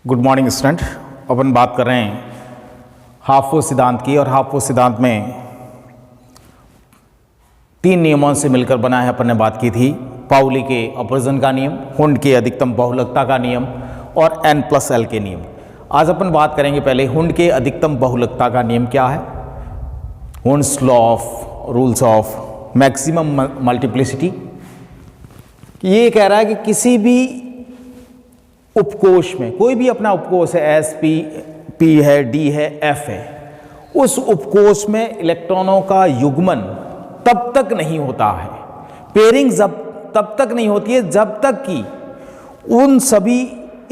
Good morning student. अपन बात कर रहे हैं हाफ फोर्स सिद्धांत की, और हाफ फोर्स सिद्धांत में 3 नियमों से मिलकर बना है। अपन ने बात की थी पाउली के अपवर्जन का नियम, हुंड के अधिकतम बहुलकता का नियम और N+L के नियम। आज अपन बात करेंगे पहले हुंड के अधिकतम बहुलकता का नियम क्या है, Hund's law of rules of maximum multiplicity. ये कह रहा है कि किसी भी उपकोष में, कोई भी अपना उपकोष है, एस पी है, डी है, एफ है, उस उपकोष में इलेक्ट्रॉनों का युग्मन तब तक नहीं होता है, पेयरिंग तब तक नहीं होती है जब तक कि उन सभी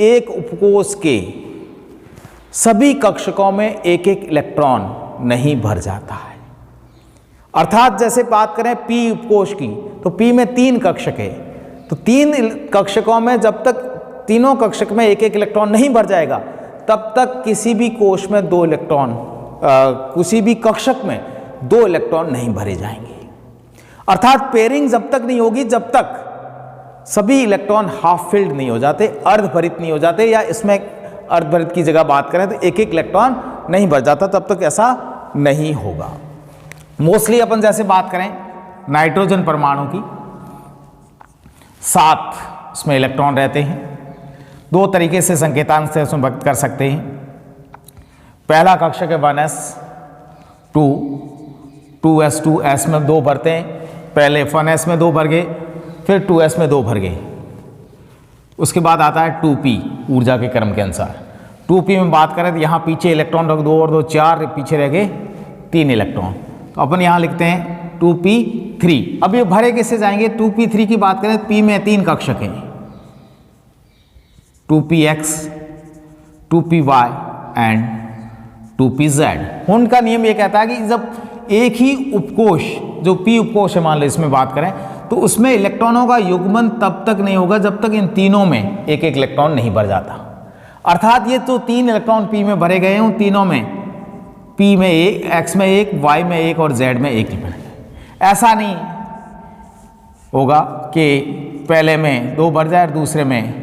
एक उपकोष के सभी कक्षकों में एक एक इलेक्ट्रॉन नहीं भर जाता है। अर्थात जैसे बात करें पी उपकोष की, तो पी में 3 कक्षक है, तो 3 कक्षकों में जब तक तीनों कक्षक में एक एक इलेक्ट्रॉन नहीं भर जाएगा तब तक किसी भी कोष में 2 इलेक्ट्रॉन, किसी भी कक्षक में 2 इलेक्ट्रॉन नहीं भरे जाएंगे। अर्थात पेयरिंग जब तक नहीं होगी जब तक सभी इलेक्ट्रॉन हाफ फिल्ड नहीं हो जाते, अर्धभरित नहीं हो जाते, या इसमें अर्धभरित की जगह बात करें तो एक एक इलेक्ट्रॉन नहीं भर जाता, तब तक ऐसा नहीं होगा। मोस्टली अपन जैसे बात करें नाइट्रोजन परमाणु की, 7 उसमें इलेक्ट्रॉन रहते हैं। 2 तरीके से संकेतांक से उसमें व्यक्त कर सकते हैं। पहला कक्षक है 1s2, 2s2, s में 2 भरते हैं, पहले 1s में 2 भर गए, फिर 2s में 2 भर गए। उसके बाद आता है 2p, ऊर्जा के क्रम के अनुसार। 2p में बात करें तो यहाँ पीछे इलेक्ट्रॉन रख 2 और 2 4, पीछे रह गए 3 इलेक्ट्रॉन, तो अपन यहाँ लिखते हैं 2p3। अब ये भरे कैसे जाएंगे? 2p3 की बात करें तो p में 3 कक्षक हैं, 2px, 2py and 2pz। Hund का नियम ये कहता है कि जब एक ही उपकोष, जो p उपकोष है मान लो इसमें बात करें, तो उसमें इलेक्ट्रॉनों का युग्मन तब तक नहीं होगा जब तक इन तीनों में एक एक इलेक्ट्रॉन नहीं भर जाता। अर्थात ये तो 3 इलेक्ट्रॉन p में भरे गए हैं, उन तीनों में p में 1, x में 1, y में 1 और z में 1 ही भरे गए। ऐसा नहीं होगा कि पहले में 2 भर जाए और दूसरे में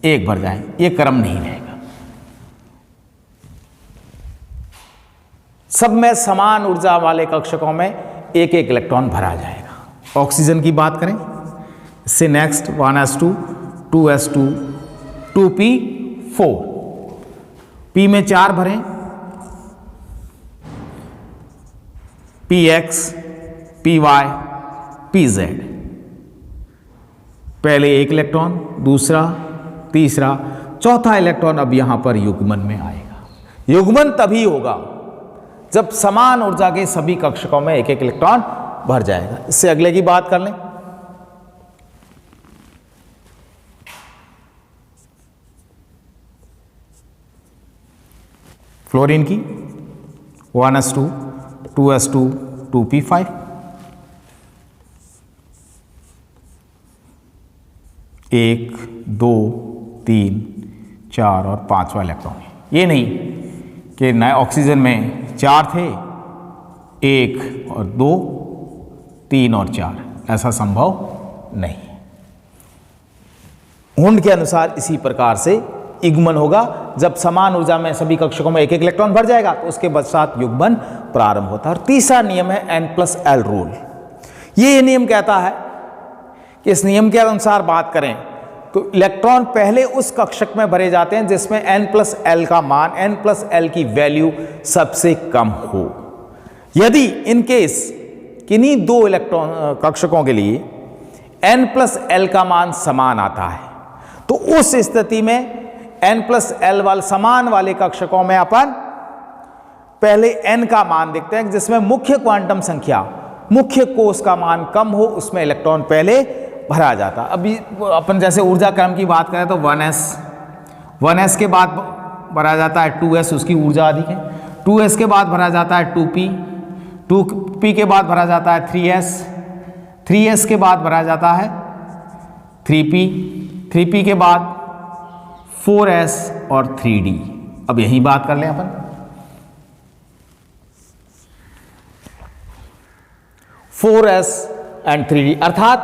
1 भर जाए, ये क्रम नहीं रहेगा। सब में समान ऊर्जा वाले कक्षकों में एक एक इलेक्ट्रॉन भरा जाएगा। ऑक्सीजन की बात करें, इससे next 1s2, 2s2, 2p4, p में 4 भरें, px, py, pz। पहले 1 इलेक्ट्रॉन, दूसरा, तीसरा, चौथा इलेक्ट्रॉन अब यहां पर युग्मन में आएगा। युग्मन तभी होगा जब समान ऊर्जा के सभी कक्षकों में एक एक इलेक्ट्रॉन भर जाएगा। इससे अगले की बात कर लें, फ्लोरीन की, 1s2, 2s2, 2p5। एक, 2, 3, 4 और 5वां इलेक्ट्रॉन है। ये नहीं कि नए ऑक्सीजन में 4 थे, 1 और 2, 3 और 4, ऐसा संभव नहीं। हुंड के अनुसार इसी प्रकार से युग्मन होगा, जब समान ऊर्जा में सभी कक्षकों में एक एक इलेक्ट्रॉन भर जाएगा तो उसके पश्चात युग्मन प्रारंभ होता है। और तीसरा नियम है N+L रूल। ये नियम कहता है कि इस नियम के अनुसार बात करें तो इलेक्ट्रॉन पहले उस कक्षक में भरे जाते हैं जिसमें N+L का मान, N+L की वैल्यू सबसे कम हो। यदि इन केस किन्हीं 2 इलेक्ट्रॉन कक्षकों के लिए N+L का मान समान आता है तो उस स्थिति में N+L वाले समान वाले कक्षकों में अपन पहले n का मान देखते हैं, जिसमें मुख्य क्वांटम संख्या, मुख्य कोष का मान कम हो, उसमें इलेक्ट्रॉन पहले भरा जाता। अभी अपन जैसे ऊर्जा क्रम की बात करें तो 1s के बाद भरा जाता है 2s, उसकी ऊर्जा अधिक है। 2s के बाद भरा जाता है 2p के बाद भरा जाता है 3s के बाद भरा जाता है 3p के बाद 4s और 3d। अब यही बात कर लें अपन, 4s एंड 3d, अर्थात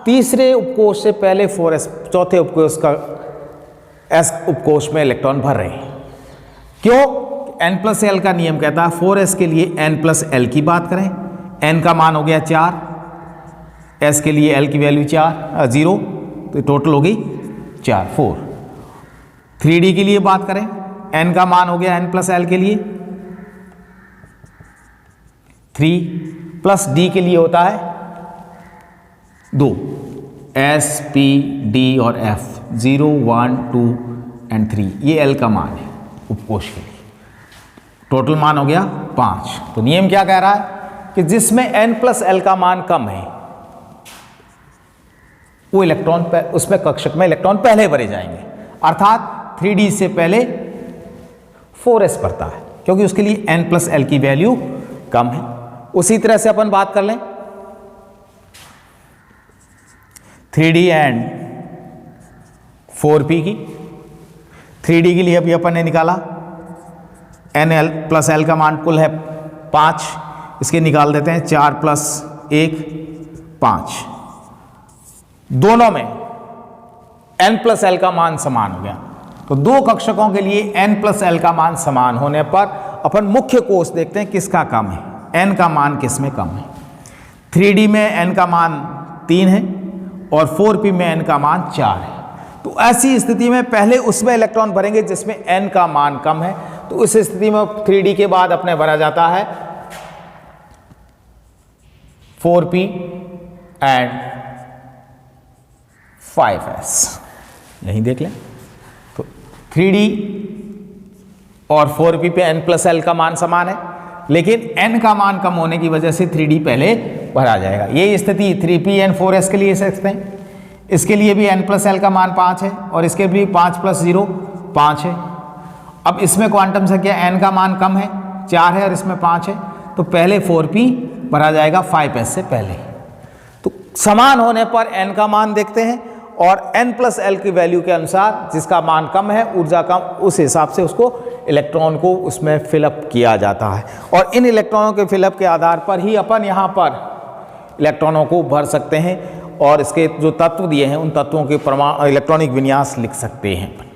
तीसरे उपकोष से पहले 4s, चौथे उपकोष का एस उपकोष में इलेक्ट्रॉन भर रहे हैं। क्यों? n+l का नियम कहता है 4s के लिए n+l की बात करें, n का मान हो गया 4, s के लिए l की वैल्यू 0, तो टोटल हो गई 4। 3d के लिए बात करें, n का मान हो गया n+l के लिए 3 प्लस d के लिए होता है 2, s, p, d और f 0, 1, 2 एंड 3, ये l का मान है उपकोष के लिए। टोटल मान हो गया 5। तो नियम क्या कह रहा है कि जिसमें n+l का मान कम है वो इलेक्ट्रॉन उसमें कक्षक में इलेक्ट्रॉन पहले भरे जाएंगे, अर्थात 3d से पहले 4s भरता है क्योंकि उसके लिए n+l की वैल्यू कम है। उसी तरह से अपन बात कर लें 3d एंड 4p की। 3d के लिए अभी अपन ने निकाला n+l का मान कुल है 5, इसके निकाल देते हैं 4 + 1 5। दोनों में n+l का मान समान हो गया, तो दो कक्षकों के लिए n+l का मान समान होने पर अपन मुख्य कोष देखते हैं किसका कम है, n का मान किस में कम है। 3d में n का मान 3 है और 4p में n का मान 4 है। तो ऐसी स्थिति में पहले उसमें इलेक्ट्रॉन भरेंगे जिसमें n का मान कम है, तो उस स्थिति में 3d के बाद अपने भरा जाता है 4p एंड 5s। यहीं देख लें तो 3d और 4p पे n+l का मान समान है, लेकिन n का मान कम होने की वजह से 3d पहले भरा जाएगा। यही स्थिति 3p एंड 4s के लिए सकते हैं। इसके लिए भी n+l का मान 5 है और इसके भी 5 + 0 5 है। अब इसमें क्वांटम संख्या n का मान कम है 4 है और इसमें 5 है, तो पहले 4p भरा जाएगा 5s से पहले। तो समान होने पर n का मान देखते हैं और n+l की वैल्यू के अनुसार जिसका मान कम है, ऊर्जा कम, उस हिसाब से उसको इलेक्ट्रॉन को उसमें फिलअप किया जाता है और इन इलेक्ट्रॉनों के फिलअप के आधार पर ही अपन यहाँ पर इलेक्ट्रॉनों को भर सकते हैं और इसके जो तत्व दिए हैं उन तत्वों के इलेक्ट्रॉनिक विन्यास लिख सकते हैं।